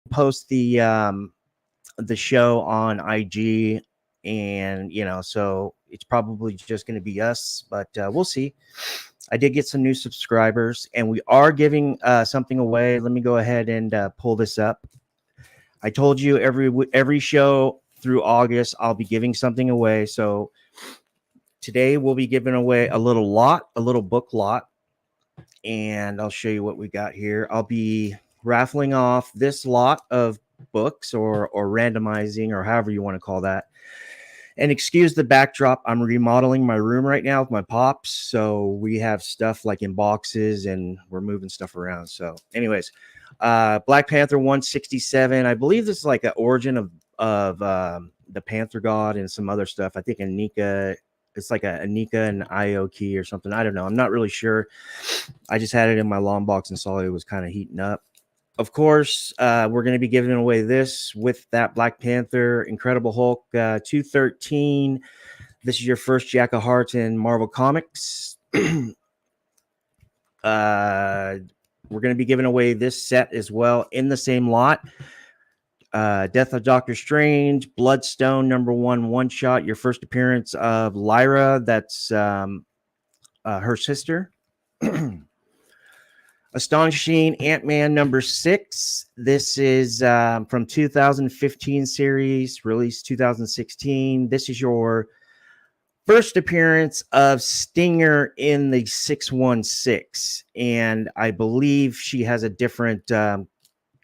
post the show on IG, and so it's probably just going to be us, but we'll see. I did get some new subscribers, and we are giving something away. Let me go ahead and pull this up. I told you every show through August I'll be giving something away. So today we'll be giving away a little book lot, and I'll show you what we got here. I'll be raffling off this lot of books, or randomizing, or however you want to call that. And excuse the backdrop, I'm remodeling my room right now with my pops, so we have stuff like in boxes and we're moving stuff around. So anyways, Black Panther 167, I believe this is like an origin of the Panther god and some other stuff. I think Anika, it's like a Anika and Ioki or something. I don't know, I'm not really sure. I just had it in my long box and saw it was kind of heating up. Of course, we're going to be giving away this with that Black Panther, Incredible Hulk 213. This is your first Jack of Hearts in Marvel Comics. We're going to be giving away this set as well in the same lot. Death of Doctor Strange, Bloodstone #1 one-shot, your first appearance of Lyra, that's her sister. Astonishing Ant-Man #6. This is from 2015 series, released 2016. This is your first appearance of Stinger in the 616. And I believe she has a different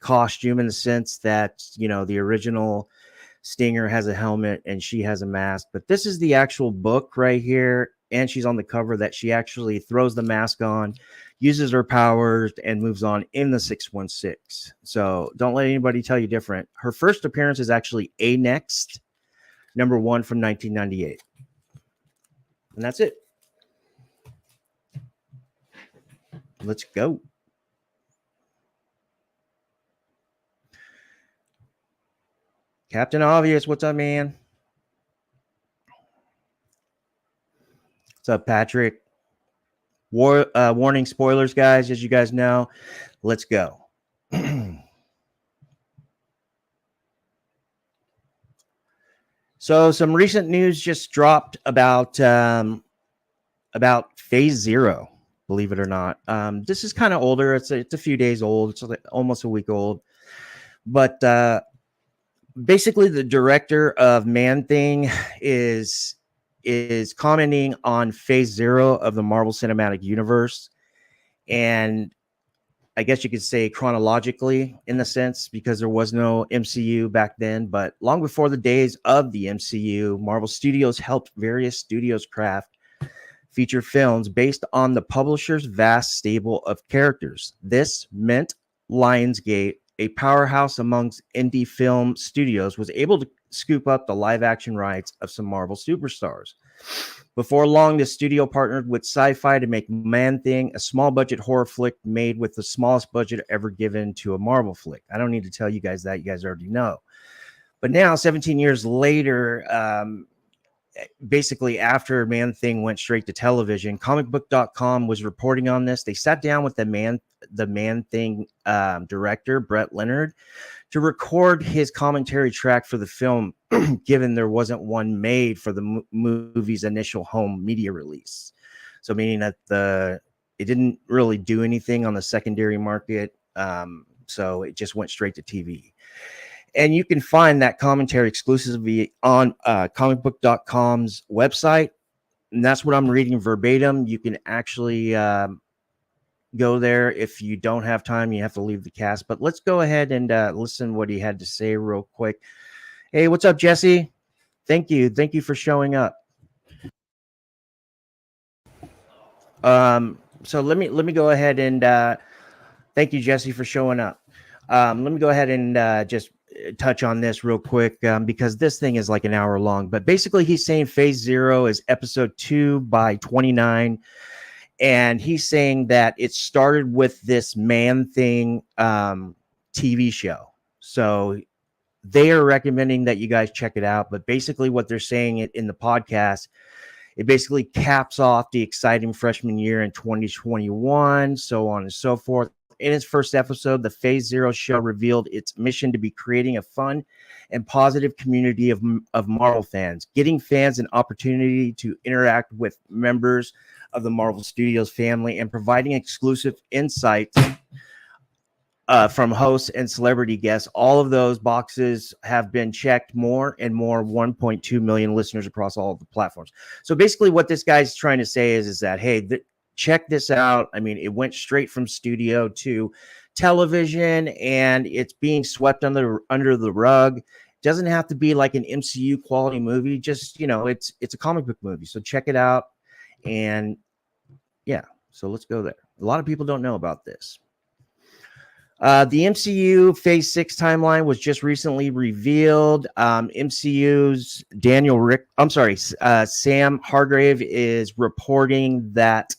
costume, in the sense that, the original Stinger has a helmet and she has a mask. But this is the actual book right here. And she's on the cover that she actually throws the mask on, uses her powers, and moves on in the 616. So don't let anybody tell you different. Her first appearance is actually A Next, #1 from 1998. And that's it. Let's go. Captain Obvious, what's up, man? What's up, Patrick? Warning, spoilers, guys, as you guys know. Let's go. So some recent news just dropped about Phase Zero, believe it or not. This is kind of older. It's a few days old. It's like almost a week old. But basically, the director of Man-Thing is commenting on Phase Zero of the Marvel Cinematic Universe, and I guess you could say chronologically, in the sense, because there was no MCU back then. But long before the days of the MCU, Marvel Studios helped various studios craft feature films based on the publisher's vast stable of characters. This meant Lionsgate, a powerhouse amongst indie film studios, was able to scoop up the live action rights of some Marvel superstars. Before long, the studio partnered with Sci-Fi to make Man-Thing, a small budget horror flick made with the smallest budget ever given to a Marvel flick. I don't need to tell you guys that. You guys already know. But now, 17 years later, basically after Man-Thing went straight to television, comicbook.com was reporting on this. They sat down with the Man-Thing director, Brett Leonard, to record his commentary track for the film, given there wasn't one made for the movie's initial home media release. So meaning that it didn't really do anything on the secondary market, so it just went straight to TV. And you can find that commentary exclusively on comicbook.com's website. And that's what I'm reading verbatim. You can actually go there. If you don't have time, you have to leave the cast. But let's go ahead and listen what he had to say real quick. Hey, what's up, Jesse? Thank you. Thank you for showing up. So let me go ahead and thank you, Jesse, for showing up. Let me go ahead and just touch on this real quick, because this thing is like an hour long. But basically, he's saying Phase Zero is episode 2 by 29. And he's saying that it started with this Man-Thing TV show. So they are recommending that you guys check it out. But basically what they're saying in the podcast, it basically caps off the exciting freshman year in 2021, so on and so forth. In its first episode, the Phase Zero show revealed its mission to be creating a fun and positive community of Marvel fans, getting fans an opportunity to interact with members of the Marvel Studios family, and providing exclusive insights from hosts and celebrity guests. All of those boxes have been checked. More and more 1.2 million listeners across all of the platforms. So basically what this guy's trying to say is that, hey, check this out. I mean, it went straight from studio to television, and it's being swept under the rug. It doesn't have to be like an MCU quality movie. Just, it's a comic book movie. So check it out. And yeah, so let's go there. A lot of people don't know about this. The MCU Phase 6 timeline was just recently revealed. MCU's Sam Hargrave is reporting that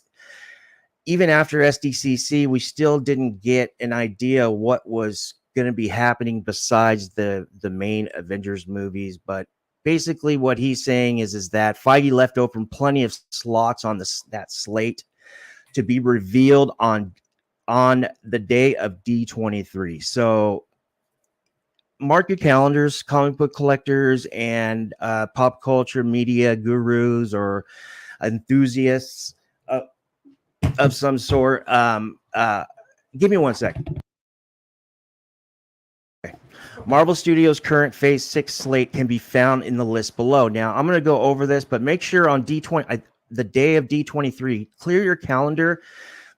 even after SDCC, we still didn't get an idea what was going to be happening besides the main Avengers movies. But basically what he's saying is that Feige left open plenty of slots on that slate to be revealed on the day of D23. So mark your calendars, comic book collectors and pop culture media gurus or enthusiasts of some sort. Give me 1 second. Okay. Marvel Studios' current Phase 6 slate can be found in the list below. Now, I'm going to go over this, but make sure on the day of D23, clear your calendar,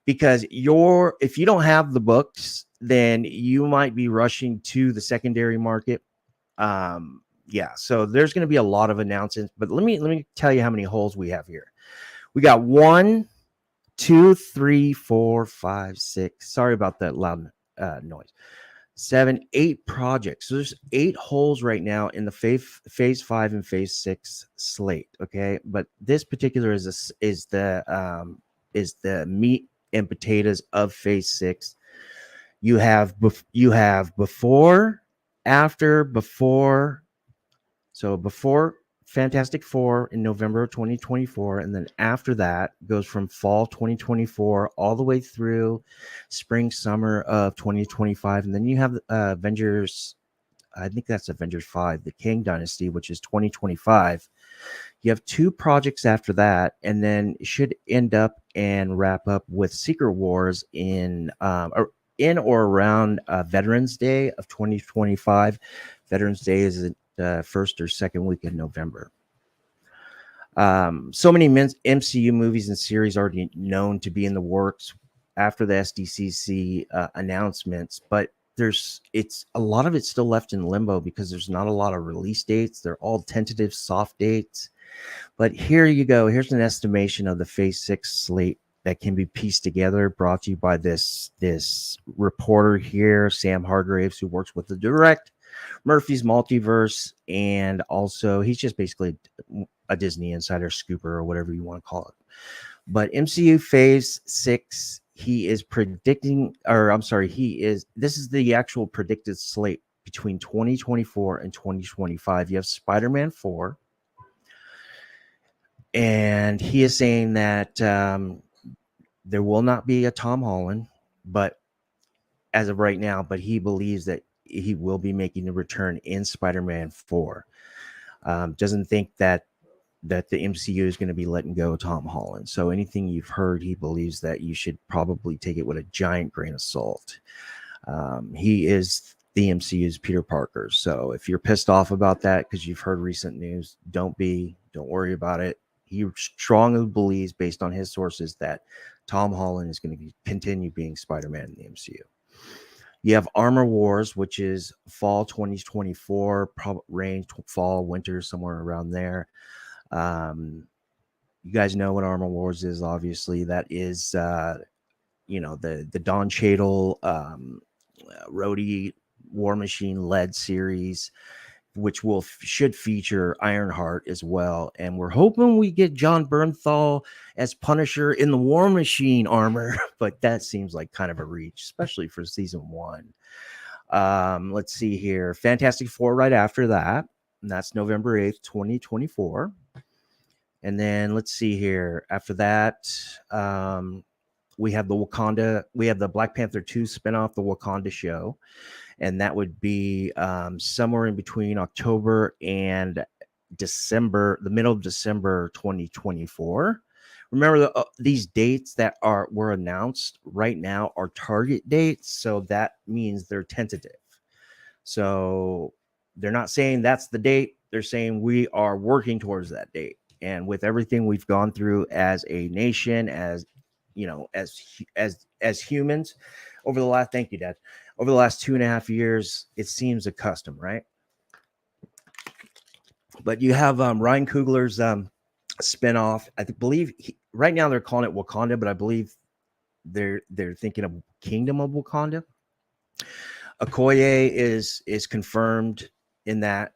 because if you don't have the books, then you might be rushing to the secondary market. So there's going to be a lot of announcements, but let me tell you how many holes we have here. We got 1, 2, 3, 4, 5, 6. Sorry about that loud noise. 7, 8 projects. So there's 8 holes right now in the phase 5 and phase 6 slate. Okay, but this particular is the meat and potatoes of phase 6. You have before, after, before. So before Fantastic Four in November of 2024, and then after that goes from fall 2024 all the way through spring, summer of 2025, and then you have Avengers. I think that's Avengers 5, the Kang Dynasty, which is 2025. You have 2 projects after that, and then it should end up and wrap up with Secret Wars in or around Veterans Day of 2025. Veterans Day is the first or second week in November. So many MCU movies and series already known to be in the works after the SDCC announcements, but it's a lot of it's still left in limbo because there's not a lot of release dates. They're all tentative soft dates. But here you go. Here's an estimation of the Phase 6 slate that can be pieced together, brought to you by this reporter here, Sam Hargraves, who works with the Direct Murphy's Multiverse, and also he's just basically a Disney insider scooper or whatever you want to call it. But MCU Phase 6, this is the actual predicted slate between 2024 and 2025. You have Spider-Man 4, and he is saying that there will not be a Tom Holland, but as of right now, but he believes that he will be making a return in Spider-Man 4. Doesn't think that the MCU is going to be letting go of Tom Holland. So anything you've heard, he believes that you should probably take it with a giant grain of salt. He is the MCU's Peter Parker. So if you're pissed off about that because you've heard recent news, don't worry about it. He strongly believes, based on his sources, that Tom Holland is going to continue being Spider-Man in the MCU. You have Armor Wars, which is fall 2024, range fall, winter, somewhere around there. You guys know what Armor Wars is, obviously. That is, the Don Cheadle, Rhodey, War Machine led series, which should feature Ironheart as well. And we're hoping we get John Bernthal as Punisher in the War Machine armor, but that seems like kind of a reach, especially for season 1. Let's see here. Fantastic Four right after that. And that's November 8th, 2024. And then let's see here. After that, we have the Black Panther 2 spinoff, the Wakanda show, and that would be somewhere in between October and December, the middle of December 2024. Remember, these dates that were announced right now are target dates, so that means they're tentative. So they're not saying that's the date. They're saying we are working towards that date. And with everything we've gone through as a nation, as you know, as humans, over the last, thank you, Dad, over the last 2.5 years, it seems a custom, right? But you have Ryan Coogler's spinoff. Believe right now they're calling it Wakanda, but I believe they're thinking of Kingdom of Wakanda. Okoye is confirmed in that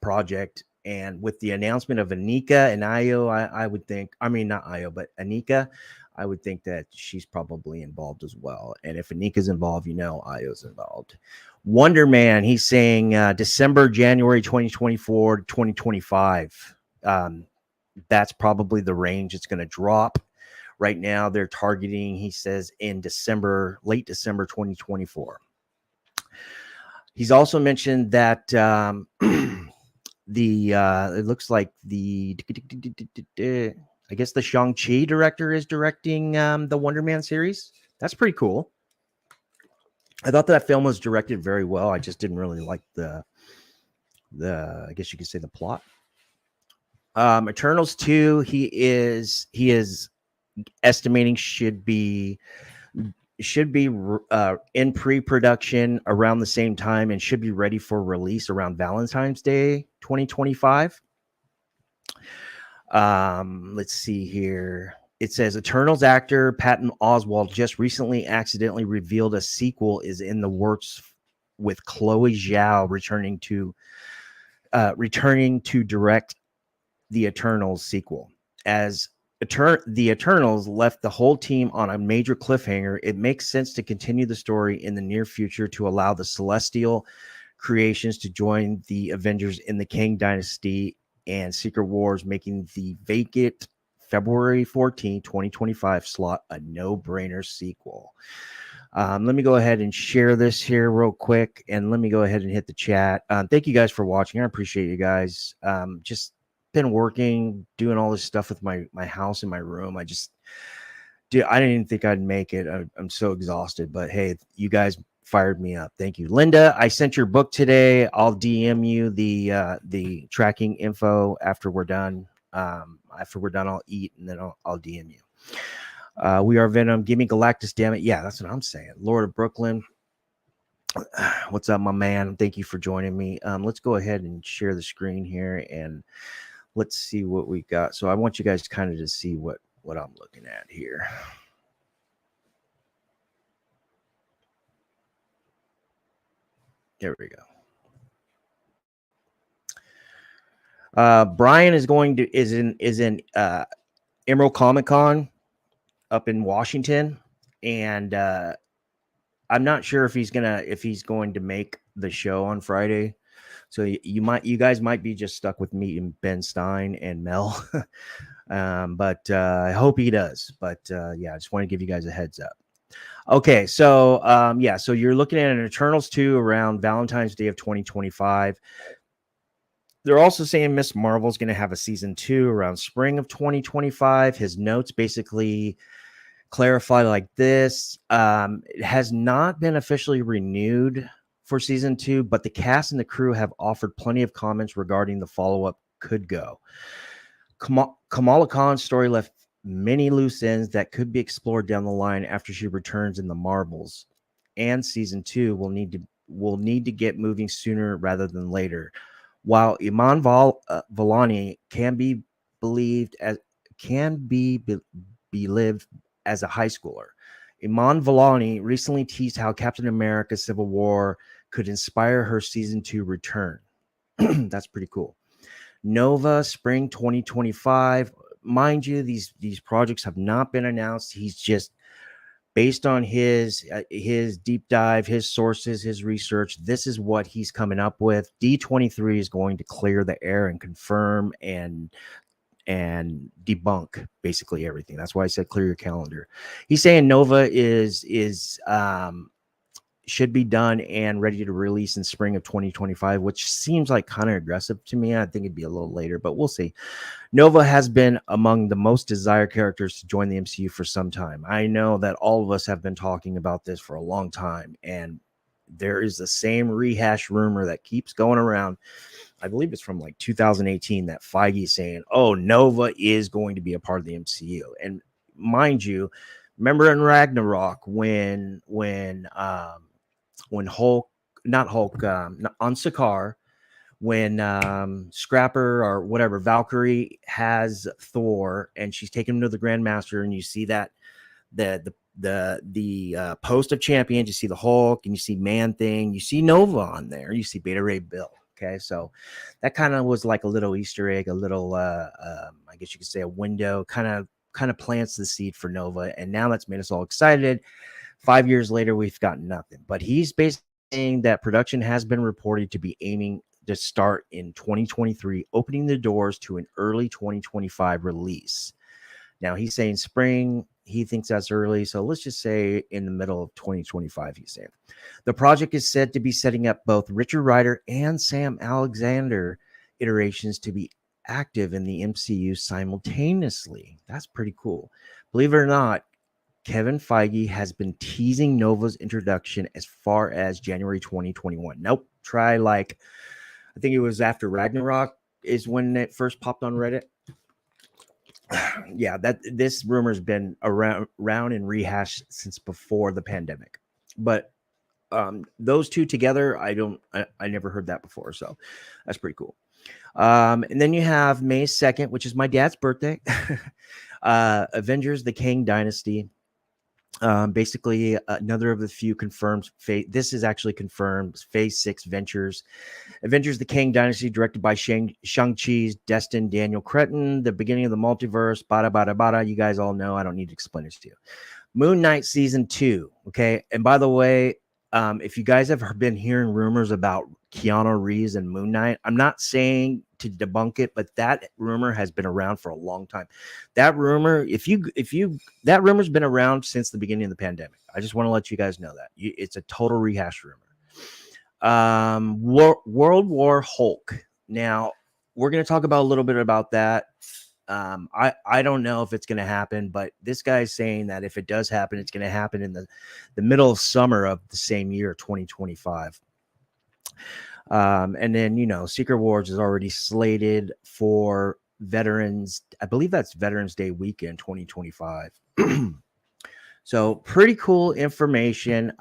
project, and with the announcement of Anika and Ayo, I would think, I mean not Ayo, but Anika, I would think that she's probably involved as well. And if Anika's involved, Ayo's involved. Wonder Man, he's saying December, January 2024, 2025. That's probably the range it's going to drop. Right now, they're targeting, he says, in December, late December 2024. He's also mentioned that it looks like I guess the Shang-Chi director is directing the Wonder Man series. That's pretty cool. I thought that film was directed very well. I just didn't really like the I guess you could say the plot. Eternals 2, he is estimating should be in pre-production around the same time and should be ready for release around Valentine's Day 2025. Let's see here. It says Eternals actor Patton Oswalt just recently accidentally revealed a sequel is in the works, with Chloe Zhao returning to direct the Eternals sequel. As the Eternals left the whole team on a major cliffhanger, it makes sense to continue the story in the near future to allow the Celestial creations to join the Avengers in the Kang Dynasty and Secret Wars, making the vacant February 14, 2025 slot a no-brainer sequel. Let me go ahead and share this here real quick, and let me go ahead and hit the chat. Thank you guys for watching. I appreciate you guys. Just been working, doing all this stuff with my house and my room. I didn't even think I'd make it. I'm so exhausted, but hey, you guys fired me up. Thank you. Linda, I sent your book today. I'll DM you the tracking info after we're done. After we're done, I'll eat and then I'll DM you. We are Venom. Give me Galactus, damn it. Yeah, that's what I'm saying. Lord of Brooklyn. What's up, my man? Thank you for joining me. Let's go ahead and share the screen here and let's see what we got. So I want you guys kind of to see what I'm looking at here. There we go. Brian is in Emerald Comic Con up in Washington, and I'm not sure if he's going to make the show on Friday. So you guys might be just stuck with me and Ben Stein and Mel, but I hope he does. But yeah, I just want to give you guys a heads up. Okay, so so you're looking at an Eternals 2 around Valentine's Day of 2025. They're also saying Miss Marvel is going to have a season 2 around spring of 2025. His notes basically clarify like this. It has not been officially renewed for season 2, but the cast and the crew have offered plenty of comments regarding the follow-up could go. Kamala Khan's story left many loose ends that could be explored down the line after she returns in the Marvels, and season 2 will need to get moving sooner rather than later. While Iman Vellani can be believed as as a high schooler, Iman Vellani recently teased how Captain America: Civil War could inspire her season 2 return. That's pretty cool. Nova, spring 2025. Mind you, these projects have not been announced. He's just, based on his deep dive, his sources, his research, this is what he's coming up with. D23 is going to clear the air and confirm and and debunk basically everything. That's why I said clear your calendar. He's saying Nova is should be done and ready to release in spring of 2025, which seems like kind of aggressive to me. I think it'd be a little later, but we'll see. Nova has been among the most desired characters to join the MCU for some time. I know that all of us have been talking about this for a long time, and there is the same rehash rumor that keeps going around. I believe it's from like 2018 that Feige is saying, "Oh, Nova is going to be a part of the MCU." And mind you, remember in Ragnarok when Hulk, not Hulk, on Sakaar, when Scrapper or whatever Valkyrie has Thor and she's taking him to the Grandmaster, and you see that the post of champions, you see the Hulk and you see Man Thing, you see Nova on there, you see Beta Ray Bill. Okay, so that kind of was like a little Easter egg, a little I guess you could say a window, kind of plants the seed for Nova, and now that's made us all excited. 5 years later, we've got nothing. But he's basically saying that production has been reported to be aiming to start in 2023, opening the doors to an early 2025 release. Now he's saying spring. He thinks that's early. So let's just say in the middle of 2025, he's saying. The project is said to be setting up both Richard Rider and Sam Alexander iterations to be active in the MCU simultaneously. That's pretty cool. Believe it or not, Kevin Feige has been teasing Nova's introduction as far as January 2021. Nope. Try like, I think it was after Ragnarok is when it first popped on Reddit. Yeah, that this rumor's been around and rehashed since before the pandemic. But those two together, I never heard that before. So that's pretty cool. And then you have May 2nd, which is my dad's birthday. Avengers, the Kang Dynasty. Basically another of the few confirmed this is actually confirmed phase 6 Avengers the Kang Dynasty, directed by Shang-Chi's destined Daniel Cretton, the beginning of the multiverse, bada bada bada. You guys all know, I don't need to explain this to you. Moon Knight season 2. Okay, and by the way, if you guys have been hearing rumors about Keanu Reeves and Moon Knight, I'm not saying to debunk it, but that rumor has been around for a long time. That rumor, that rumor's been around since the beginning of the pandemic. I just want to let you guys know that it's a total rehash rumor. World War Hulk. Now we're going to talk about a little bit about that. I don't know if it's going to happen, but this guy's saying that if it does happen, it's going to happen in the middle of summer of the same year, 2025. And then, Secret Wars is already slated for Veterans. I believe that's Veterans Day weekend, 2025. So pretty cool information.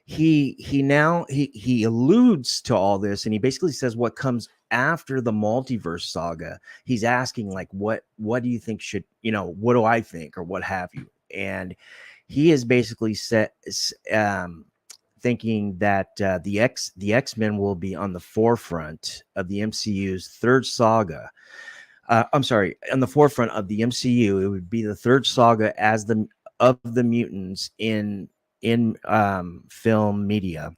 He alludes to all this, and he basically says what comes after the multiverse saga. He's asking like, what do you think should, what do I think, or what have you? And he is basically thinking that the X-Men will be on the forefront of the MCU's third saga. On the forefront of the MCU. It would be the third saga of the mutants in film media,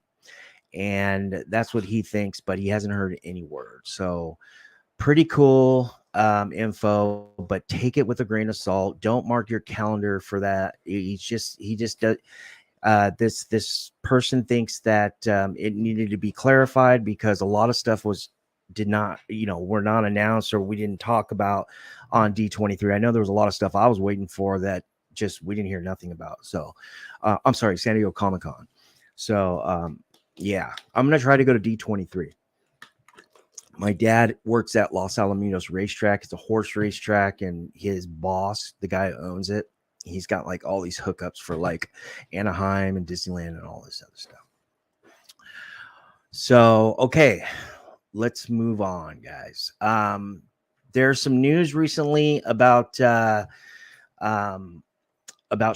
and that's what he thinks, but he hasn't heard any word. So pretty cool info, but take it with a grain of salt. Don't mark your calendar for that. He just does. This person thinks that it needed to be clarified because a lot of stuff were not announced, or we didn't talk about on D23. I know there was a lot of stuff I was waiting for that we didn't hear nothing about. So San Diego Comic-Con. So yeah, I'm gonna try to go to D23. My dad works at Los Alamitos racetrack. It's a horse racetrack, and his boss, the guy who owns it, he's got like all these hookups for like Anaheim and Disneyland and all this other stuff. So, okay, let's move on, guys. There's some news recently about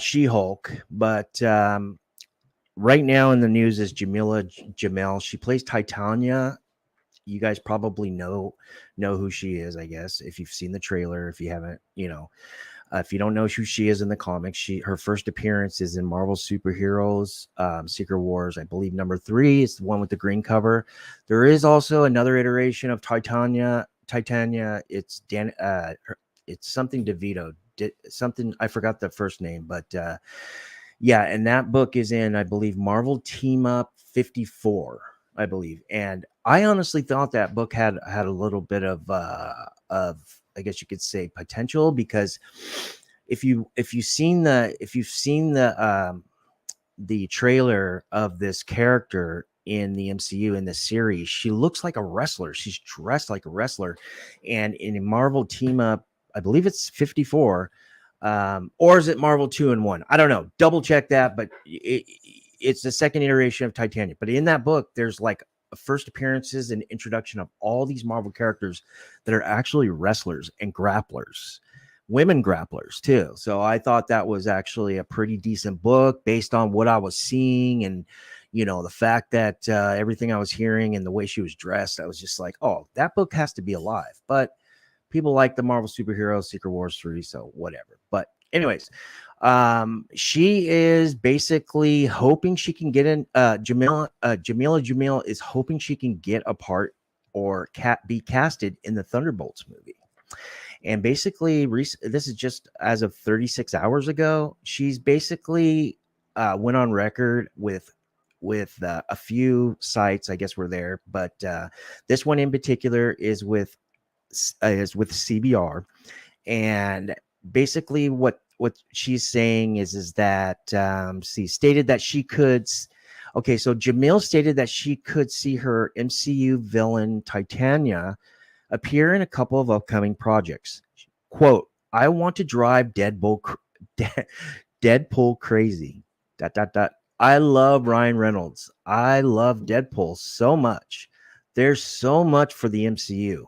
She-Hulk, but right now in the news is Jamila Jamel. She plays Titania. You guys probably know who she is, I guess, if you've seen the trailer. If you haven't, if you don't know who she is in the comics, her first appearance is in Marvel Superheroes Secret Wars, I believe number 3. It's the one with the green cover. There is also another iteration of Titania Titania. It's it's something DeVito. Something I forgot the first name, but yeah, and that book is in, I believe, Marvel Team Up 54, I believe. And I honestly thought that book had a little bit of, I guess you could say, potential, because if you've seen the trailer of this character in the MCU in this series, she looks like a wrestler. She's dressed like a wrestler. And in a Marvel Team Up, I believe it's 54, or is it Marvel 2-in-1? I don't know. Double check that, but it's the second iteration of Titanic. But in that book, there's like first appearances and introduction of all these Marvel characters that are actually wrestlers and grapplers, women grapplers too. So I thought that was actually a pretty decent book based on what I was seeing, and the fact that everything I was hearing and the way she was dressed, I was just like, oh, that book has to be alive. But people like the Marvel superheroes, Secret Wars 3, so whatever. But anyways, she is basically hoping she can get in. Jamila Jamil is hoping she can get a part or be casted in the Thunderbolts movie. And basically, this is just as of 36 hours ago. She's basically went on record with a few sites, I guess, were there, but this one in particular is with CBR. And basically what she's saying is that she stated that she could. Okay, so Jamil stated that she could see her MCU villain Titania appear in a couple of upcoming projects. Quote, I want to drive Deadpool crazy. Dot dot dot. I love Ryan Reynolds. I love Deadpool so much. There's so much for the MCU.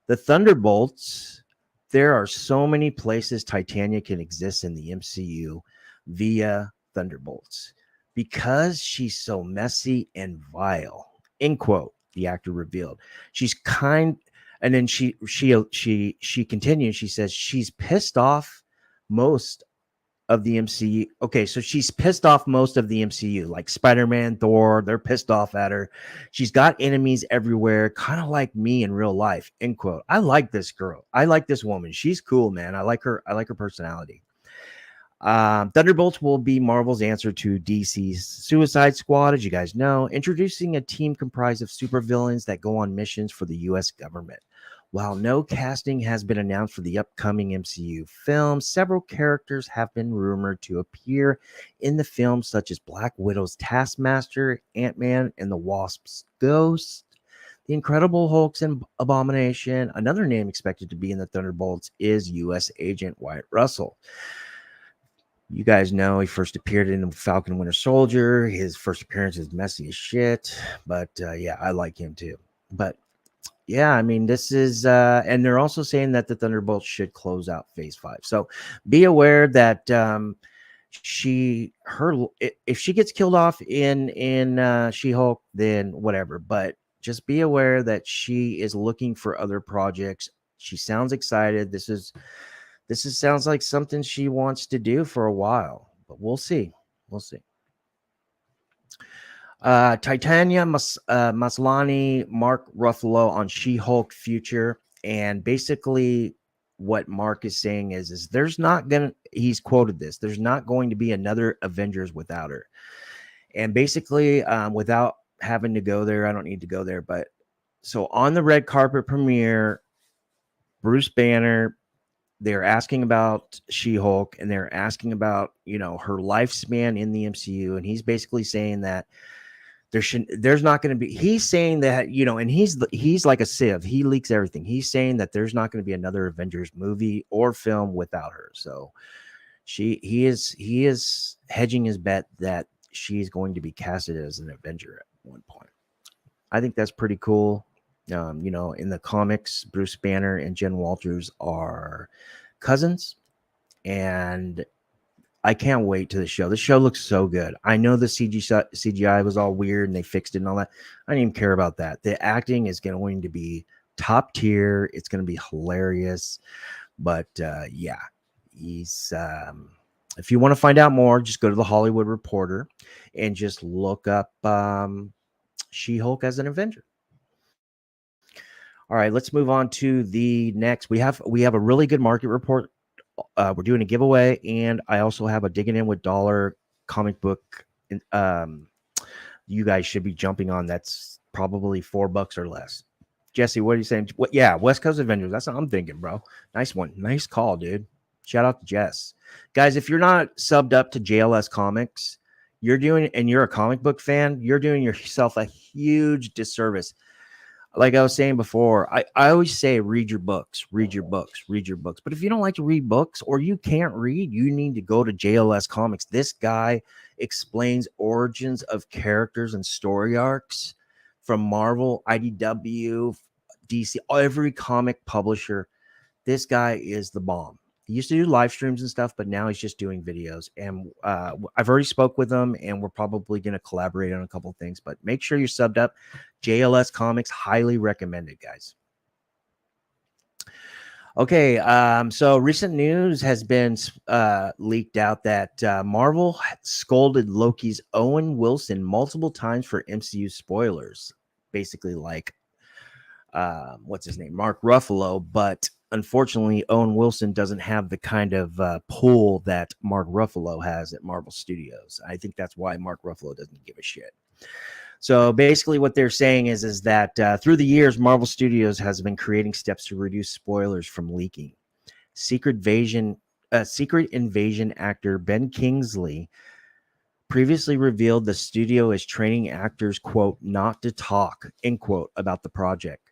The Thunderbolts, there are so many places Titania can exist in the MCU via Thunderbolts because she's so messy and vile. End quote. The actor revealed. She's kind, and then she continues. She says she's pissed off most of the MCU. Okay, so she's pissed off most of the MCU, like Spider-Man, Thor. They're pissed off at her. She's got enemies everywhere, kind of like me in real life. End quote. I like this girl. I like this woman. She's cool, man. I like her. I like her personality. Thunderbolts will be Marvel's answer to DC's Suicide Squad, as you guys know, introducing a team comprised of supervillains that go on missions for the U.S. government. While no casting has been announced for the upcoming MCU film, several characters have been rumored to appear in the film, such as Black Widow's Taskmaster, Ant-Man and the Wasp's Ghost, the Incredible Hulk's Abomination. Another name expected to be in the Thunderbolts is U.S. Agent Wyatt Russell. You guys know he first appeared in Falcon Winter Soldier. His first appearance is messy as shit, but yeah, I like him too. But yeah, I mean, this is, and they're also saying that the Thunderbolts should close out Phase 5. So be aware that if she gets killed off in She-Hulk, then whatever. But just be aware that she is looking for other projects. She sounds excited. Sounds like something she wants to do for a while, but we'll see. We'll see. Titania Maslany, Mark Ruffalo on She-Hulk Future, and basically what Mark is saying is there's not gonna. He's quoted this. There's not going to be another Avengers without her, and basically without having to go there, I don't need to go there, but so on the red carpet premiere, Bruce Banner. They're asking about She-Hulk, and they're asking about her lifespan in the MCU, and he's basically saying that there's not going to be. He's saying that and he's like a sieve. He leaks everything. He's saying that there's not going to be another Avengers movie or film without her. So he is hedging his bet that she's going to be casted as an Avenger at one point. I think that's pretty cool. In the comics, Bruce Banner and Jen Walters are cousins, and I can't wait to the show. The show looks so good. I know the CGI was all weird and they fixed it and all that. I don't even care about that. The acting is going to be top tier. It's going to be hilarious. But yeah, he's. If you want to find out more, just go to the Hollywood Reporter and just look up She-Hulk as an Avenger. All right, let's move on to the next. We have a really good market report. We're doing a giveaway, and I also have a digging in with dollar comic book. You guys should be jumping on. That's probably $4 or less. Jesse, what are you saying? What? Yeah, West Coast Avengers. That's what I'm thinking, bro. Nice one. Nice call, dude. Shout out to Jess. Guys, if you're not subbed up to JLS Comics, you're a comic book fan, you're doing yourself a huge disservice. Like I was saying before, I always say read your books, read your books, read your books. But if you don't like to read books or you can't read, you need to go to JLS Comics. This guy explains origins of characters and story arcs from Marvel, IDW, DC, every comic publisher. This guy is the bomb. He used to do live streams and stuff, but now he's just doing videos. And I've already spoke with him, and we're probably going to collaborate on a couple of things. But make sure you're subbed up. JLS Comics, highly recommended, guys. Okay, so recent news has been leaked out that Marvel scolded Loki's Owen Wilson multiple times for MCU spoilers. Basically, like what's his name, Mark Ruffalo, but unfortunately, Owen Wilson doesn't have the kind of pull that Mark Ruffalo has at Marvel Studios. I think that's why Mark Ruffalo doesn't give a shit. So basically, what they're saying is that through the years, Marvel Studios has been creating steps to reduce spoilers from leaking. Secret Invasion actor Ben Kingsley previously revealed the studio is training actors, quote, not to talk, end quote, about the project,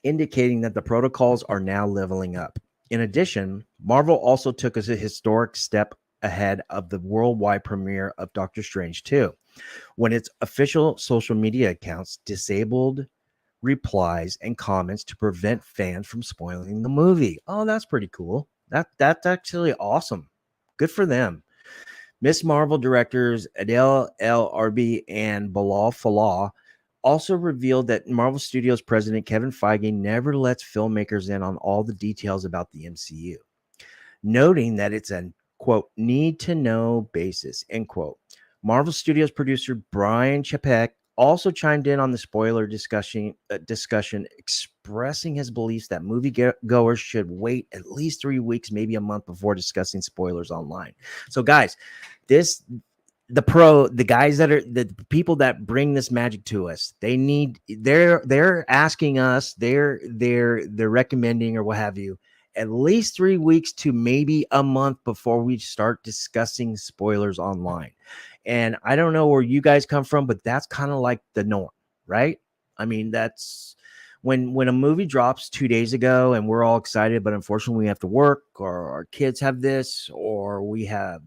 indicating that the protocols are now leveling up. In addition, Marvel also took a historic step ahead of the worldwide premiere of Doctor Strange 2, when its official social media accounts disabled replies and comments to prevent fans from spoiling the movie. Oh, that's pretty cool. That's actually awesome. Good for them. Miss Marvel directors Adele El Arbi and Bilal Fallah also revealed that Marvel Studios president Kevin Feige never lets filmmakers in on all the details about the MCU, noting that it's a, quote, need to know basis, end quote. Marvel Studios producer Brian Chapek also chimed in on the spoiler discussion, expressing his beliefs that moviegoers should wait at least 3 weeks, maybe a month before discussing spoilers online. So, guys, the guys that are the people that bring this magic to us, they're asking us, they're recommending or what have you, at least 3 weeks to maybe a month before we start discussing spoilers online. And I don't know where you guys come from, but that's kind of like the norm, right? I mean, that's when a movie drops 2 days ago and we're all excited, but unfortunately we have to work, or our kids have this, or we have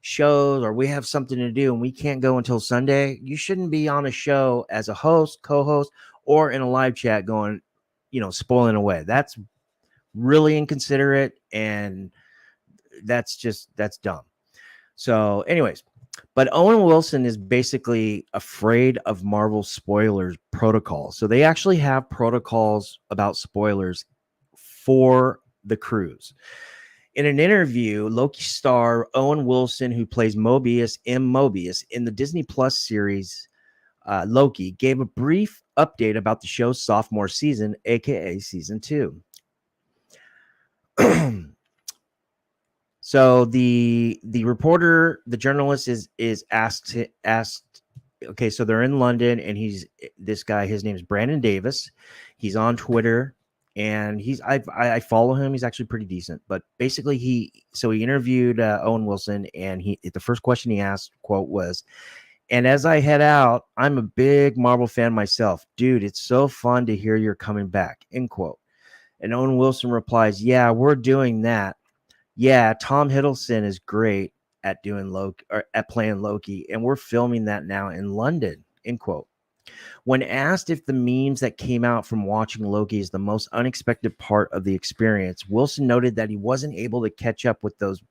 shows, or we have something to do and we can't go until Sunday. You shouldn't be on a show as a host, co-host, or in a live chat going, spoiling away. That's really inconsiderate, and that's dumb. So anyways, but Owen Wilson is basically afraid of Marvel spoilers protocol. So they actually have protocols about spoilers for the crews. In an interview, Loki star Owen Wilson, who plays Mobius in the Disney Plus series Loki, gave a brief update about the show's sophomore season, aka season 2. So the journalist is asked. Okay, so they're in London, and this guy. His name is Brandon Davis. He's on Twitter, and I follow him. He's actually pretty decent. But basically, he interviewed Owen Wilson, and the first question he asked, quote, was, "And as I head out, I'm a big Marvel fan myself, dude. It's so fun to hear you're coming back," end quote. And Owen Wilson replies, "Yeah, we're doing that. Yeah, Tom Hiddleston is great at doing Loki, or at playing Loki, and we're filming that now in London," end quote. When asked if the memes that came out from watching Loki is the most unexpected part of the experience, Wilson noted that he wasn't able to catch up with those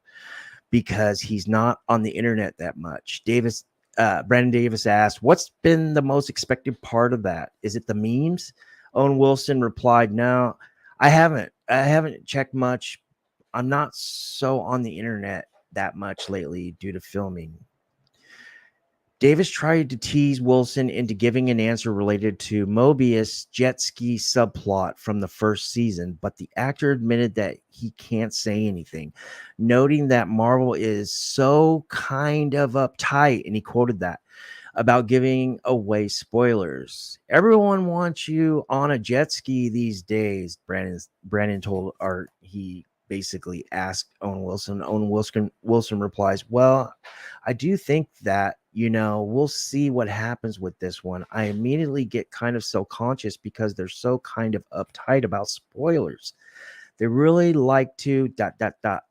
because he's not on the internet that much. Brandon Davis asked, "What's been the most expected part of that? Is it the memes?" Owen Wilson replied, "No, I haven't checked much. I'm not so on the internet that much lately due to filming." Davis tried to tease Wilson into giving an answer related to Mobius jet ski subplot from the first season, but the actor admitted that he can't say anything, noting that Marvel is so kind of uptight, and he quoted that about giving away spoilers. Everyone wants you on a jet ski these days, Brandon told Art. He basically asked Owen Wilson. Wilson replies, "Well, I do think that, we'll see what happens with this one. I immediately get kind of self-conscious because they're so kind of uptight about spoilers. They really like to dot dot dot."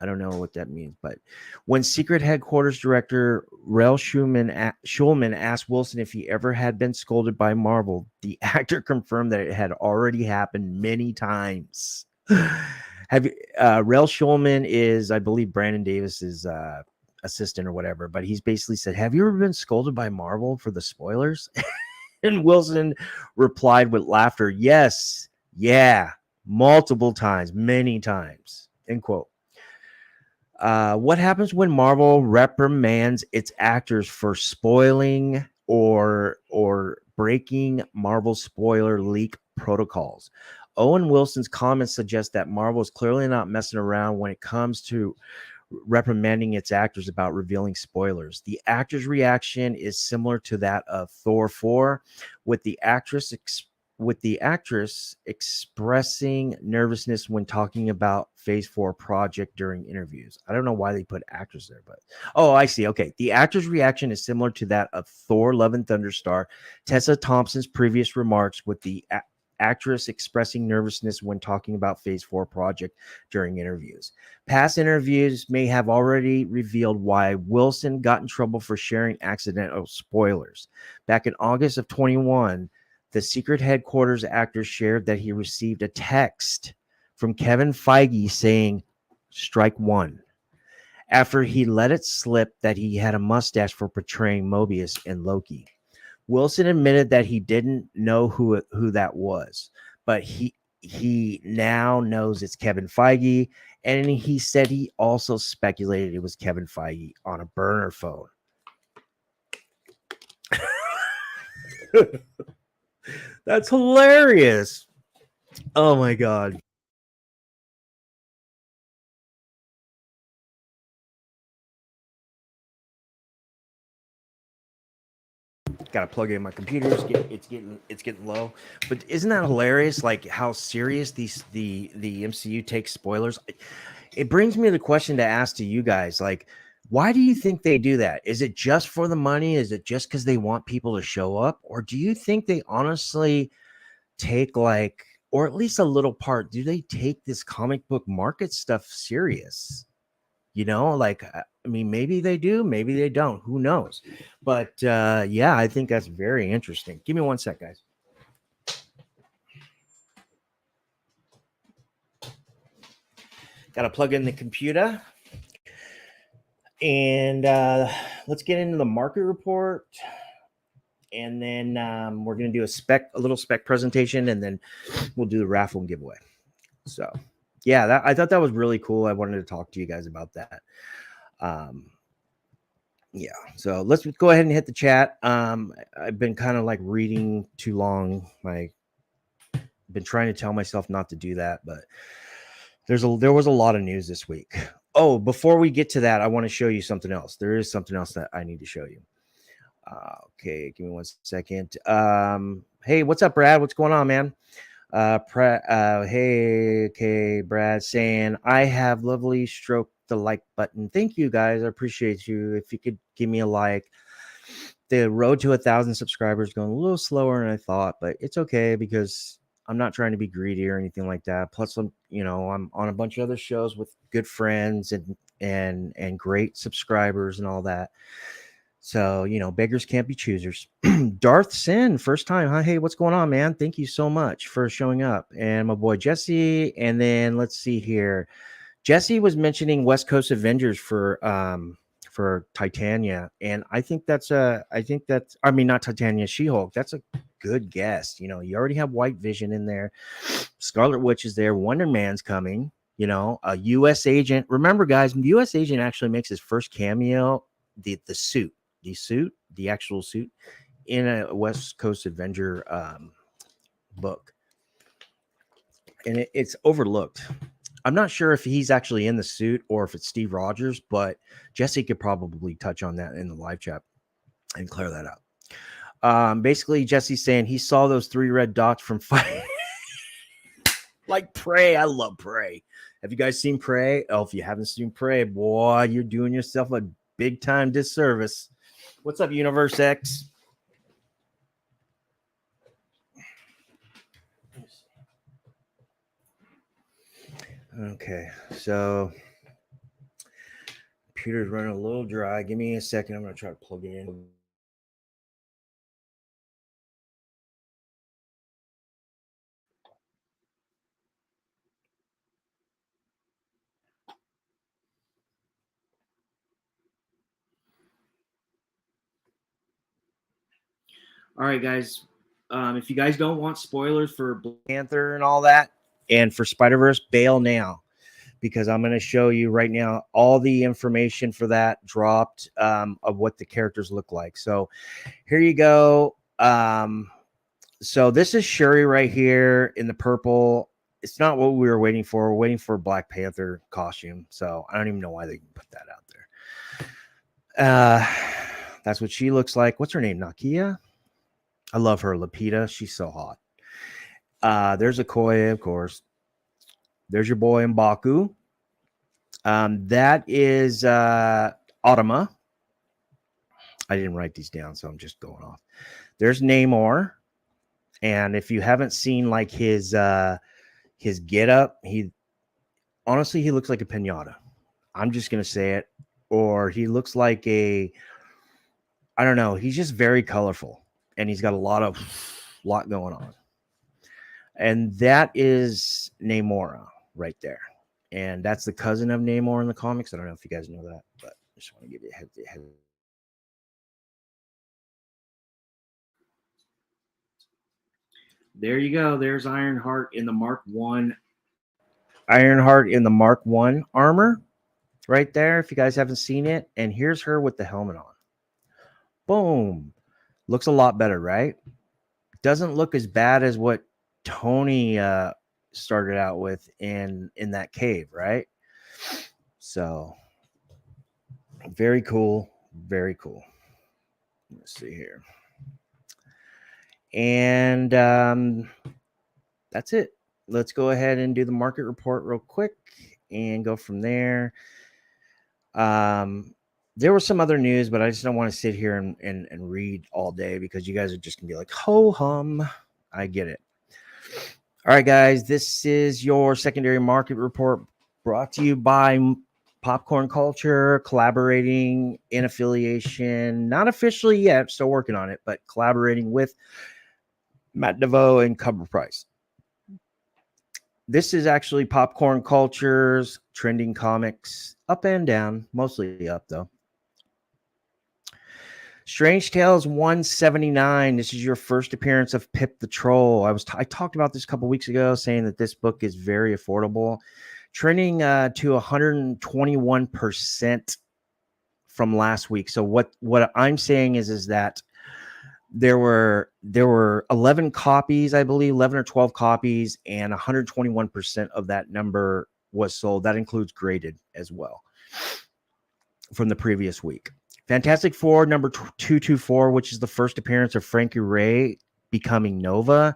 I don't know what that means, but when Secret Headquarters director Rel Schulman asked Wilson if he ever had been scolded by Marvel, the actor confirmed that it had already happened many times. Have you, Rel Schulman is, I believe, Brandon Davis's assistant or whatever, but he's basically said, "Have you ever been scolded by Marvel for the spoilers?" And Wilson replied with laughter, "Yes, yeah, multiple times, many times." End quote. What happens when Marvel reprimands its actors for spoiling or breaking Marvel spoiler leak protocols? Owen Wilson's comments suggest that Marvel is clearly not messing around when it comes to reprimanding its actors about revealing spoilers. The actor's reaction is similar to that of Thor 4, with the actress expressing nervousness when talking about Phase 4 project during interviews. I don't know why they put actress there, but I see. Okay. The actor's reaction is similar to that of Thor Love and Thunder star Tessa Thompson's previous remarks, with the actress expressing nervousness when talking about Phase 4 project during interviews. Past interviews may have already revealed why Wilson got in trouble for sharing accidental spoilers. Back in August of 21, the Secret Headquarters actor shared that he received a text from Kevin Feige saying, "Strike one," after he let it slip that he had a mustache for portraying Mobius in Loki. Wilson admitted that he didn't know who that was, but he now knows it's Kevin Feige, and he said he also speculated it was Kevin Feige on a burner phone. That's hilarious. Oh my god. Got to plug it in my computer. It's getting low. But isn't that hilarious? Like how serious the MCU takes spoilers. It brings me to the question to ask to you guys. Like, why do you think they do that? Is it just for the money? Is it just because they want people to show up? Or do you think they honestly take or at least a little part, do they take this comic book market stuff serious? I mean, maybe they do, maybe they don't, who knows? But yeah, I think that's very interesting. Give me one sec, guys. Got to plug in the computer. And let's get into the market report. And then we're going to do a little spec presentation, and then we'll do the raffle and giveaway. So yeah, I thought that was really cool. I wanted to talk to you guys about that. Yeah, so let's go ahead and hit the chat. I've been kind of like reading too long. I've been trying to tell myself not to do that, but there was a lot of news this week. Oh, before we get to that, I want to show you something else. There is something else that I need to show you. Okay, give me 1 second. Hey, what's up, Brad? What's going on, man? Hey, okay, Brad saying, "I have lovely stroked the like button. Thank you, guys. I appreciate you. If you could give me a like." The road to 1,000 subscribers going a little slower than I thought, but it's okay because I'm not trying to be greedy or anything like that. Plus, I'm on a bunch of other shows with good friends and great subscribers and all that. So, beggars can't be choosers. Darth Sin, first time. Huh? Hey, what's going on, man? Thank you so much for showing up. And my boy Jesse. And then let's see here. Jesse was mentioning West Coast Avengers for Titania. And I think not Titania, She-Hulk. That's a good guess. You already have White Vision in there. Scarlet Witch is there. Wonder Man's coming. A U.S. agent. Remember, guys, the U.S. agent actually makes his first cameo, the suit. suit, the actual suit, in a West Coast Avenger book, and it's overlooked. I'm not sure if he's actually in the suit or if it's Steve Rogers, but Jesse could probably touch on that in the live chat and clear that up. Basically, Jesse's saying he saw those 3 red dots from fire. Like Prey. I love Prey. Have you guys seen Prey? Oh, if you haven't seen Prey, boy, you're doing yourself a big time disservice. What's up, Universe X? Okay, so computer's running a little dry. Give me a second. I'm going to try to plug it in. All right, guys. If you guys don't want spoilers for Black Panther and all that, and for Spider-Verse, bail now, because I'm going to show you right now all the information for that dropped of what the characters look like. So here you go. So this is Shuri right here in the purple. It's not what we were waiting for. We're waiting for a Black Panther costume. So I don't even know why they put that out there. That's what she looks like. What's her name? Nakia? I love her. Lupita. She's so hot. There's Okoye, of course. There's your boy M'Baku. That is Automa. I didn't write these down, so I'm just going off. There's Neymar. And if you haven't seen like his get up, he looks like a piñata. I'm just gonna say it. Or he looks like I don't know. He's just very colorful, and he's got a lot going on. And that is Namora right there. And that's the cousin of Namor in the comics. I don't know if you guys know that, but I just want to give you a head. There you go. There's Ironheart in the Mark 1. Ironheart in the Mark 1 armor right there, if you guys haven't seen it. And here's her with the helmet on. Boom. Looks a lot better, right? Doesn't look as bad as what Tony started out with in that cave, right? So very cool. Very cool. Let's see here. And that's it. Let's go ahead and do the market report real quick and go from there. There was some other news, but I just don't want to sit here and read all day because you guys are just gonna be like, ho hum. I get it. All right, guys, this is your secondary market report brought to you by Popcorn Culture, collaborating in affiliation, not officially yet, still working on it, but collaborating with Matt DeVoe and Cover Price. This is actually Popcorn Culture's trending comics, up and down, mostly up though. Strange Tales 179. This is your first appearance of Pip the Troll. I talked about this a couple weeks ago, saying that this book is very affordable, trending to 121% from last week. So what I'm saying is that there were 11 copies, I believe, 11 or 12 copies, and 121% of that number was sold. That includes graded as well from the previous week. Fantastic Four number 224, which is the first appearance of Frankie Ray becoming Nova.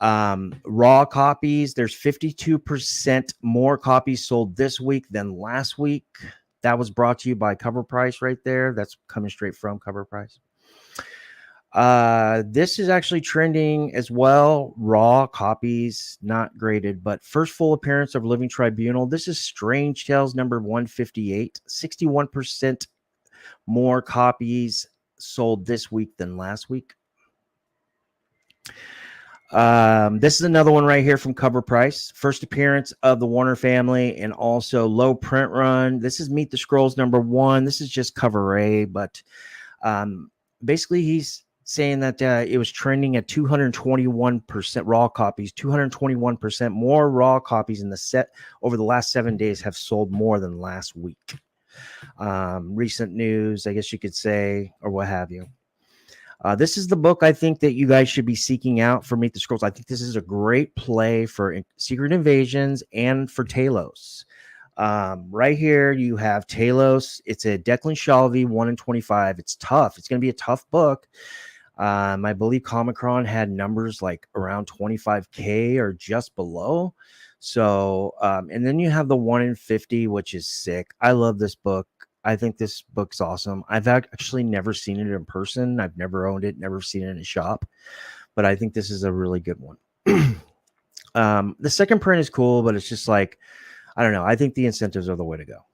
Raw copies, there's 52% more copies sold this week than last week. That was brought to you by Cover Price right there. That's coming straight from Cover Price. This is actually trending as well. Raw copies, not graded, but first full appearance of Living Tribunal. This is Strange Tales number 158. 61% more copies sold this week than last week. This is another one right here from Cover Price. First appearance of the Warner family and also low print run. This is Meet the Scrolls number 1. This is just cover A, but basically he's saying that it was trending at 221% raw copies. 221% more raw copies in the set over the last 7 days have sold more than last week. recent news, I guess you could say, or what have you. This is the book I think that you guys should be seeking out for Meet the Scrolls. I think this is a great play for Secret Invasions and for Talos. Right here, you have Talos. It's a Declan Shalvey 1 in 25. It's tough. It's going to be a tough book. I believe Comicron had numbers like around 25K or just below. So, and then you have the 1 in 50, which is sick. I love this book. I think this book's awesome. I've actually never seen it in person. I've never owned it, never seen it in a shop, but I think this is a really good one. The second print is cool, but it's just like, I don't know. I think the incentives are the way to go.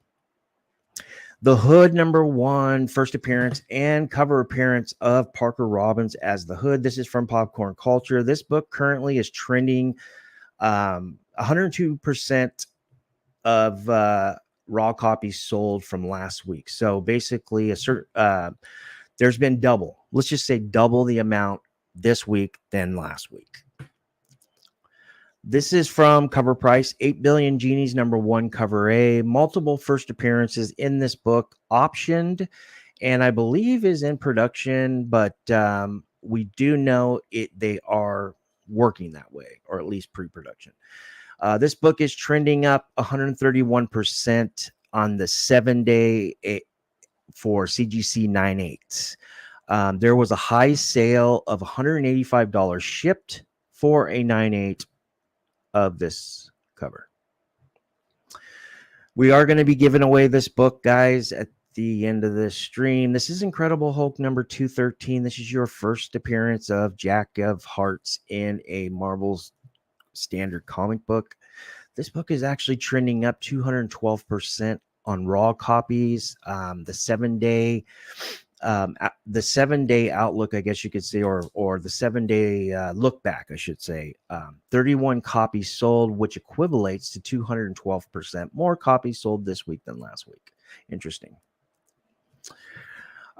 The Hood #1, first appearance and cover appearance of Parker Robbins as the Hood. This is from Popcorn Culture. This book currently is trending 102% of raw copies sold from last week. So basically, there's been double. Let's just say double the amount this week than last week. This is from Cover Price, 8 Billion Genies #1, cover A. Multiple first appearances in this book, optioned, and I believe is in production, but we do know they are working that way, or at least pre-production. This book is trending up 131% on the 7-day for CGC 98. There was a high sale of $185 shipped for a 98 of this cover. We are going to be giving away this book, guys, at the end of this stream. This is Incredible Hulk #213. This is your first appearance of Jack of Hearts in a Marvel's standard comic book. This book is actually trending up 212% on raw copies. The 7-day outlook, I guess you could say, or the 7-day look back, I should say, 31 copies sold, which equivalates to 212% more copies sold this week than last week. Interesting.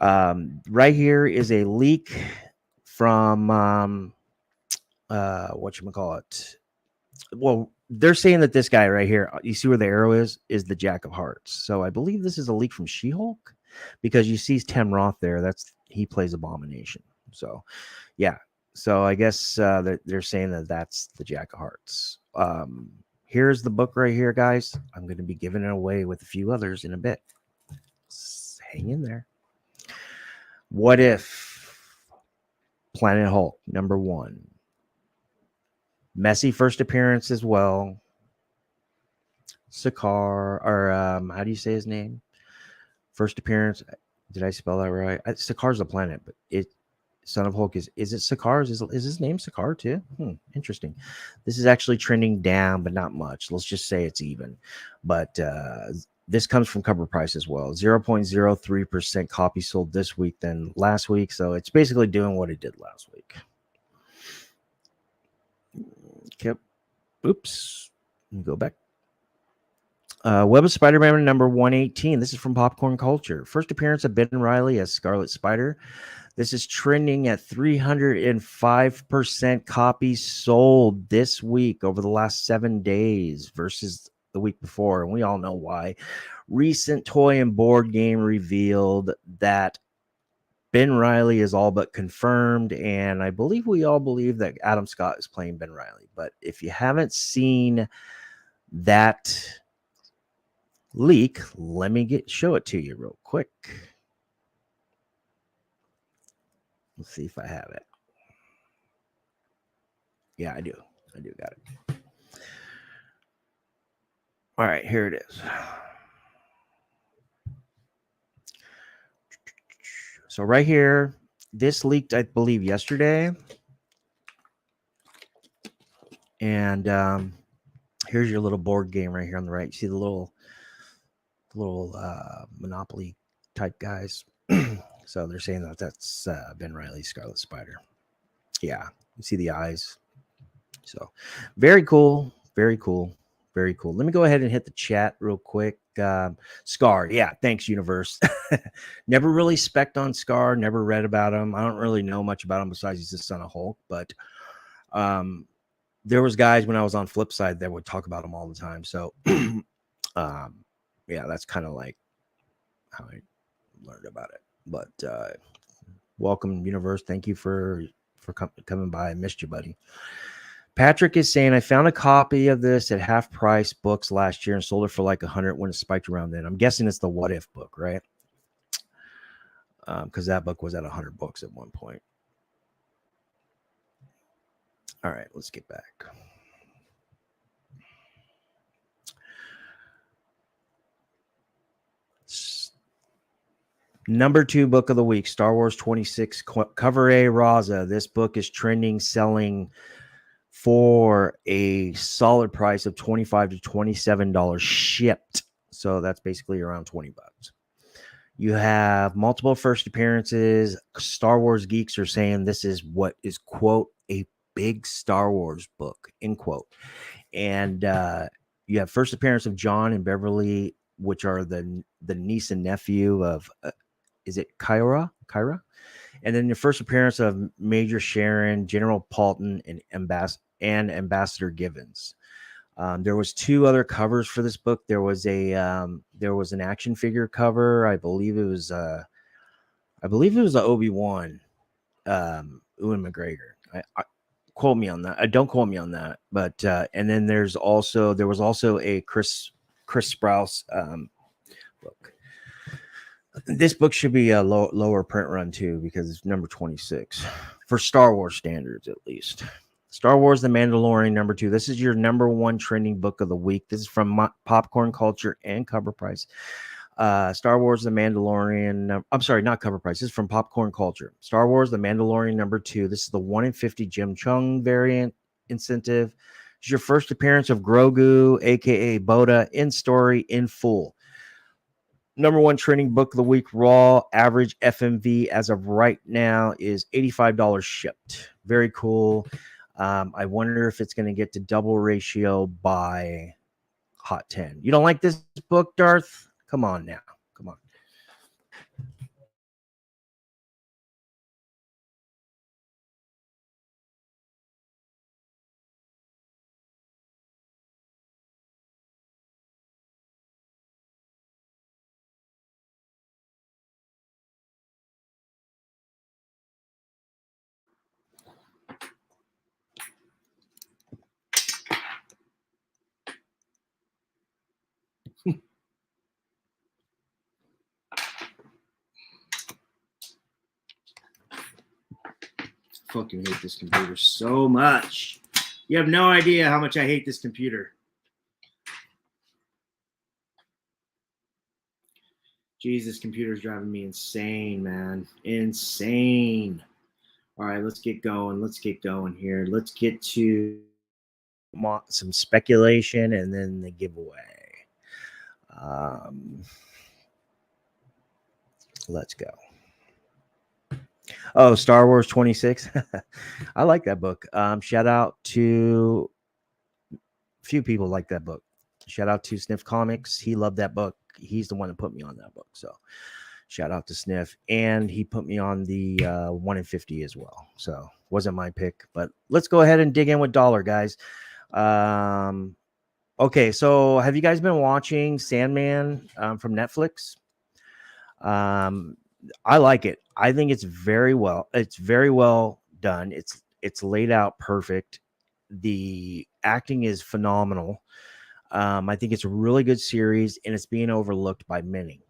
Right here is a leak from whatchamacallit. Well, they're saying that this guy right here, you see where the arrow is the Jack of Hearts. So I believe this is a leak from She-Hulk, because you see Tim Roth there. He plays Abomination. So yeah. So I guess they're saying that that's the Jack of Hearts. Here's the book right here, guys. I'm going to be giving it away with a few others in a bit. Hang in there. What If Planet Hulk #1. Messy first appearance as well. Sakaar, or how do you say his name? First appearance. Did I spell that right? Sakaar's a planet, but Son of Hulk is it Sakaar? Is his name Sakaar too? Interesting. This is actually trending down, but not much. Let's just say it's even. But this comes from Cover Price as well. 0.03% copy sold this week than last week. So it's basically doing what it did last week. Yep. Oops. Let me go back. Web of Spider-Man #118. This is from Popcorn Culture. First appearance of Ben Reilly as Scarlet Spider. This is trending at 305% copies sold this week over the last 7 days versus the week before. And we all know why. Recent toy and board game revealed that Ben Reilly is all but confirmed, and I believe we all believe that Adam Scott is playing Ben Reilly. But if you haven't seen that leak, let me show it to you real quick. Let's see if I have it. Yeah, I do got it. All right, here it is. So right here, this leaked, I believe, yesterday. And here's your little board game right here on the right. You see the little Monopoly type guys. So they're saying that that's Ben Reilly's Scarlet Spider. Yeah, you see the eyes. So very cool, very cool, very cool. Let me go ahead and hit the chat real quick. Scar, yeah, thanks, Universe. Never really spec'd on Scar, never read about him. I don't really know much about him besides he's the son of Hulk, but there was guys when I was on Flipside that would talk about him all the time. So yeah, that's kind of like how I learned about it. But welcome, universe. Thank you for coming by. I missed you, buddy. Patrick is saying, I found a copy of this at half price books last year and sold it for like 100 when it spiked around then. I'm guessing it's the What If book, right? Because that book was at 100 books at one point. All right, let's get back. Number 2 book of the week, Star Wars 26, Cover A Raza. This book is trending, selling for a solid price of $25 to $27 shipped. So that's basically around 20 bucks. You have multiple first appearances. Star Wars geeks are saying this is what is, quote, a big Star Wars book, end quote. And you have first appearance of John and Beverly, which are the niece and nephew of, is it Kyra? And then the first appearance of Major Sharon, General Palton, and Ambassador Givens. There was 2 other covers for this book. There was an action figure cover. I believe it was the Obi-Wan, Ewan McGregor. I quote me on that. Don't quote me on that. But and then there was also a Chris Sprouse book. This book should be a lower print run too, because it's number 26 for Star Wars standards, at least. Star Wars: The Mandalorian, number 2. This is your number 1 trending book of the week. This is from Popcorn Culture and Cover Price. Star Wars: The Mandalorian. I'm sorry, not Cover Price. This is from Popcorn Culture. Star Wars: The Mandalorian, number 2. This is the 1 in 50 Jim Chung variant incentive. It's your first appearance of Grogu, aka Boda, in story, in full. Number 1 trending book of the week, raw average FMV as of right now is $85 shipped. Very cool. I wonder if it's going to get to double ratio by Hot 10. You don't like this book, Darth? Come on now. Come on. Fucking hate this computer so much. You have no idea how much I hate this computer. Jeez, this computer's driving me insane, man. Insane. All right, let's get going. Let's get going here. Let's get to some speculation and then the giveaway. Let's go. Oh, Star Wars 26. I like that book. Shout out to a few people like that book. Shout out to Sniff Comics. He loved that book. He's the one that put me on that book. So shout out to Sniff. And he put me on the 1 in 50 as well. So wasn't my pick. But let's go ahead and dig in with Dollar, guys. Okay, so have you guys been watching Sandman from Netflix? I like it. I think it's very well done. It's laid out perfect. The acting is phenomenal. I think it's a really good series, and it's being overlooked by many.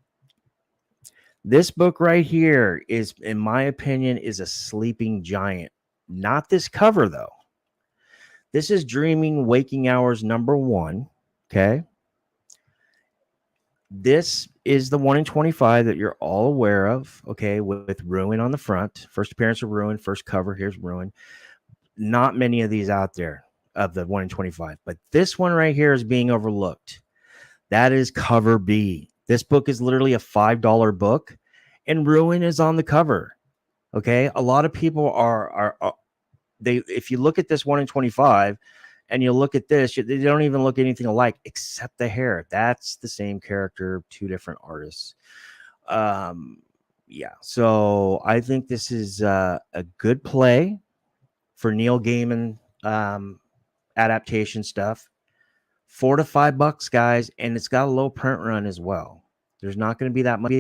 This book right here is, in my opinion, is a sleeping giant. Not this cover, though. This is Dreaming Waking Hours number 1. Okay. This is the 1 in 25 that you're all aware of. Okay. With Ruin on the front. First appearance of Ruin. First cover. Here's Ruin. Not many of these out there of the 1 in 25. But this one right here is being overlooked. That is cover B. This book is literally a $5 book, and Ruin is on the cover. Okay. A lot of people are if you look at this 1 in 25 and you look at this, they don't even look anything alike except the hair. That's the same character, 2 different artists. Yeah. So I think this is a good play for Neil Gaiman adaptation stuff. $4 to $5, guys, and it's got a low print run as well. There's not going to be that much.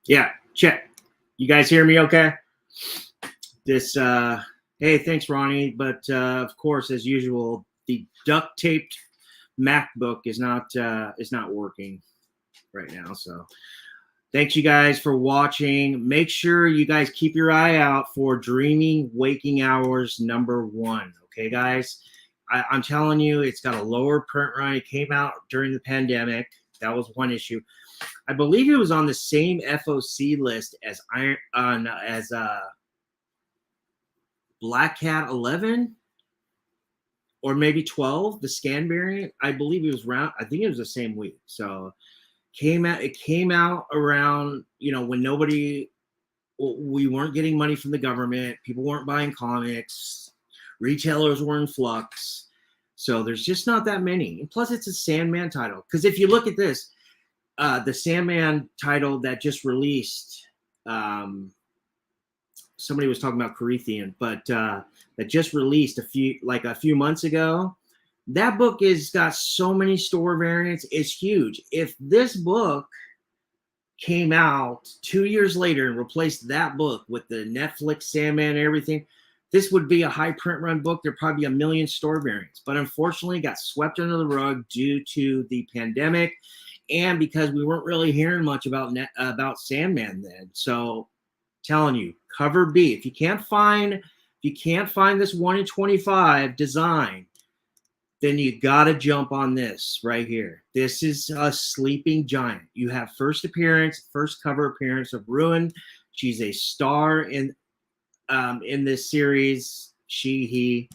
Yeah, check. You guys hear me okay? This hey, thanks Ronnie, but of course as usual the duct taped MacBook is not working right now. So thanks you guys for watching. Make sure you guys keep your eye out for Dreaming Waking Hours #1. Okay, guys? I'm telling you, it's got a lower print run. It came out during the pandemic. That was one issue. I believe it was on the same FOC list as Black Cat 11 or maybe 12, the scan variant. I believe it was around. I think it was the same week. So it came out around, when we weren't getting money from the government, people weren't buying comics, retailers were in flux, so there's just not that many. And plus it's a Sandman title, because if you look at this, the Sandman title that just released, somebody was talking about Corinthian, but that just released a few months ago. That book has got so many store variants, it's huge. If this book came out 2 years later and replaced that book with the Netflix Sandman and everything, this would be a high print run book. There'd probably be a million store variants, but unfortunately got swept under the rug due to the pandemic and because we weren't really hearing much about Sandman then. So telling you, cover B. If you can't find this 1 in 25 design, then you got to jump on this right here. This is a sleeping giant. You have first cover appearance of Ruin. She's a star in this series. She, he,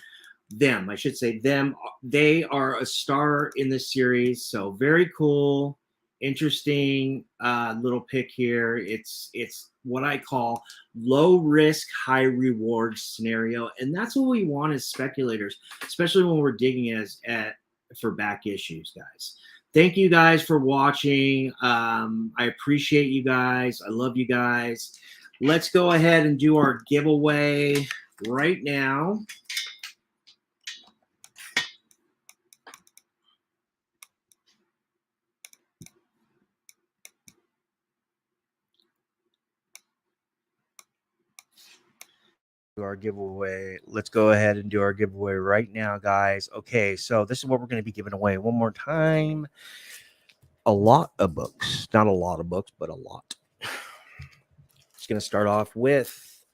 them. I should say them. They are a star in this series. So very cool, interesting little pick here. It's what I call low risk, high reward scenario, and that's what we want as speculators, especially when we're digging for back issues, guys. Thank you guys for watching. I appreciate you guys. I love you guys. Let's go ahead and do our giveaway right now. Our giveaway. Let's go ahead and do our giveaway right now, guys. Okay, so this is what we're going to be giving away one more time. A lot of books. Not a lot of books, but a lot. It's going to start off with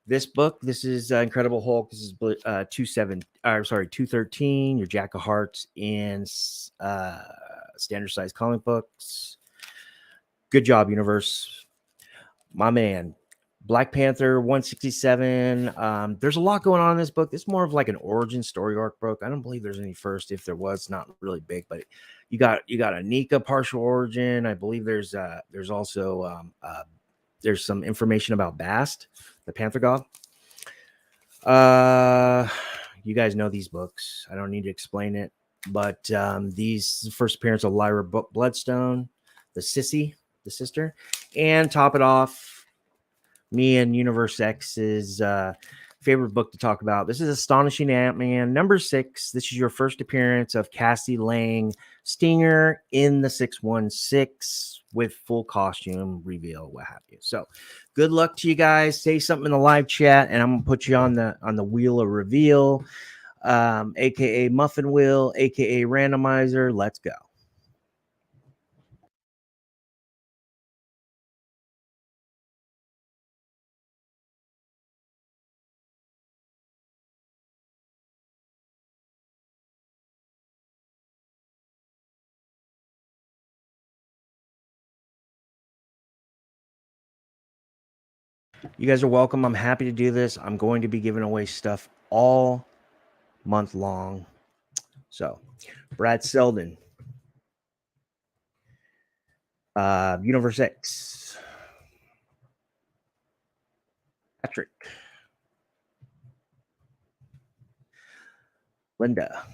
this book. This is Incredible Hulk. This is 213, your Jack of Hearts in standard size comic books. Good job, universe. My man. Black Panther 167. There's a lot going on in this book. It's more of like an origin story arc book. I don't believe there's any first. If there was, not really big, but you got a Nika partial origin. I believe there's also there's some information about Bast, the Panther God. You guys know these books. I don't need to explain it, but these first appearance of Lyra Bloodstone, the sister, and top it off, me and Universe X's favorite book to talk about. This is Astonishing Ant-Man #6. This is your first appearance of Cassie Lang Stinger in the 616 with full costume reveal, what have you. So good luck to you guys. Say something in the live chat and I'm gonna put you on the wheel of reveal, aka Muffin Wheel, aka randomizer. Let's go. You guys are welcome. I'm happy to do this. I'm going to be giving away stuff all month long. So, Brad Selden, Universe X, Patrick, Linda,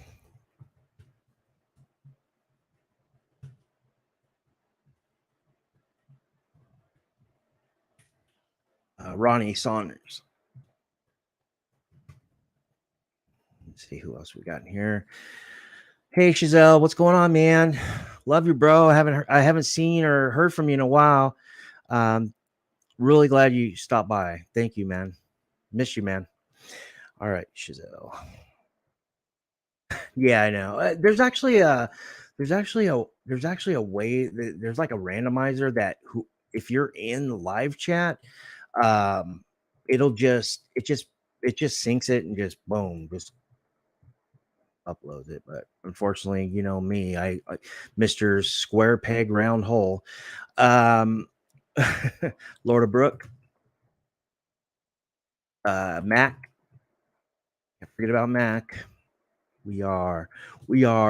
Ronnie Saunders. Let's see who else we got in here. Hey Chazelle, what's going on, man? Love you, bro. I haven't seen or heard from you in a while. Really glad you stopped by. Thank you, man. Miss you, man. All right, Chazelle. Yeah, I know. There's actually a way. There's like a randomizer that who if you're in the live chat, um, it'll just syncs it and just boom, just uploads it. But unfortunately, you know me, I Mr. Square Peg Round Hole. Um, Lord of Brook, Mac. Can't forget about Mac. We are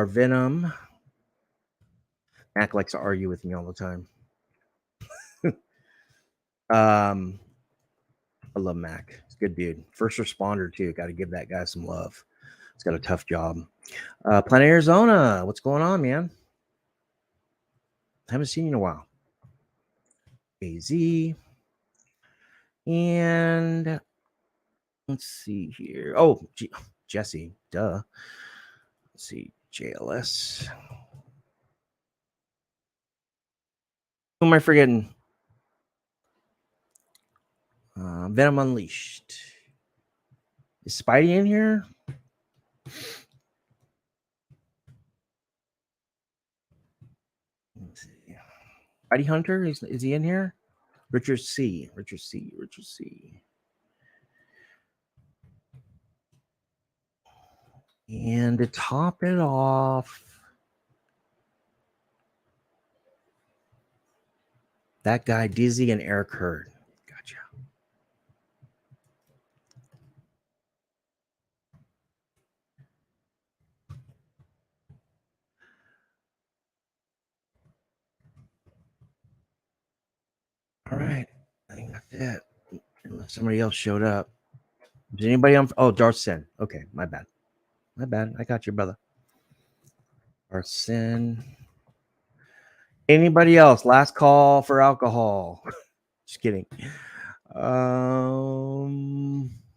Venom. Mac likes to argue with me all the time. I love Mac. He's a good dude. First responder too. Got to give that guy some love. He's got a tough job. Planet Arizona, what's going on, man? Haven't seen you in a while. AZ. And let's see here. Oh, Jesse. Duh. Let's see. JLS. Who am I forgetting? Venom Unleashed. Is Spidey in here? Let's see. Spidey Hunter, is he in here? Richard C. And to top it off, that guy Dizzy and Eric Hurd. Gotcha. All right. I think that's it. Unless somebody else showed up. Is anybody on? Oh, Darth Sin. Okay, my bad. I got you, brother. Darth Sin. Anybody else? Last call for alcohol. Just kidding.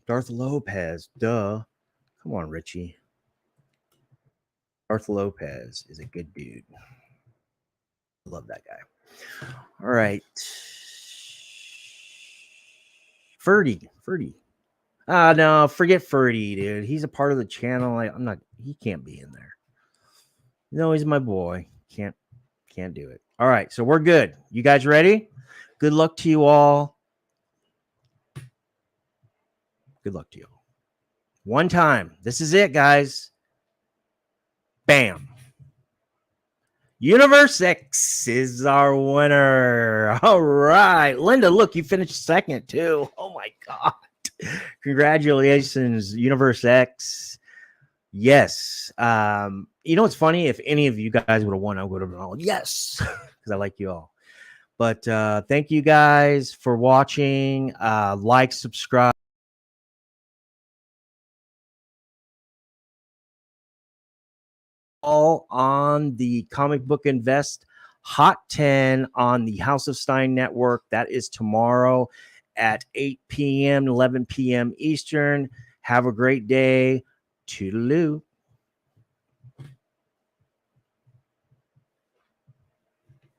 Darth Lopez. Duh. Come on, Richie. Darth Lopez is a good dude. I love that guy. All right. Ferdy. No, forget Ferdy, dude. He's a part of the channel. He can't be in there. No, he's my boy. Can't do it. All right, so we're good. You guys ready? Good luck to you all. Good luck to you all. One time. This is it, guys. Bam. Universe X is our winner. All right. Linda, look, you finished second too. Oh my God. Congratulations, Universe X. Yes. You know what's funny? If any of you guys would have won, I would have been all yes, because I like you all. But thank you guys for watching. Like, subscribe. All on the Comic Book Invest Hot 10 on the House of Stein Network. That is tomorrow at 8 p.m., 11 p.m. Eastern. Have a great day. Toodaloo.